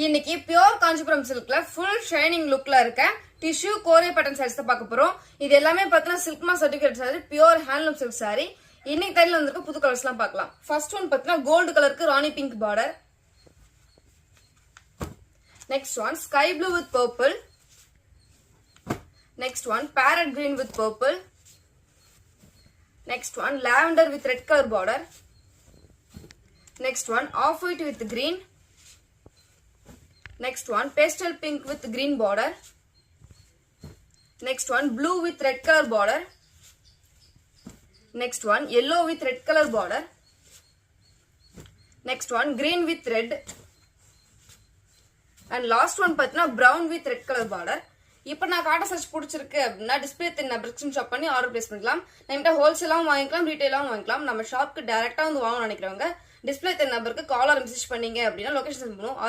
இன்னைக்கு pure Kanchipuram சில்க்ல full shining லுக்ல இருக்க tissue கோரே pattern saris தான் பார்க்க போறோம். இது எல்லாமே பார்த்தீங்கன்னா சில்க்மா certificate sorry, pure handloom silk sorry. இன்னைக்கு டைம்ல வந்திருக்க புது கலர்ஸ் எல்லாம் பார்க்கலாம். ஃபர்ஸ்ட் ஒன் பார்த்தீங்கன்னா கோல்டு கலருக்கு rani pink border. Next one sky blue with purple. Next one parrot green with purple. Next one lavender with red color border. Next one off white with green. Next one pastel pink with green border. Next one blue with red color border. Next one yellow with red color border. Next one green with red. And last one pathina brown with red color border. இப்போ நான் காட்ட search பிடிச்சிருக்கு அப்படின்னா display number shop பண்ணி order place பண்ணிக்கலாம். நம்மகிட்ட ஹோல்சேலாவும் வாங்கிக்கலாம், ரீட்டைலாவும் வாங்கிக்கலாம். நம்ம ஷாப்க்கு டைரக்டா வந்து வாங்கணும்னு நினைக்கிறவங்க டிஸ்பிளே நம்பருக்கு கால் ஆர் மெசேஜ் பண்ணீங்க அப்படின்னா லொகேஷன் பண்ணுவோம்.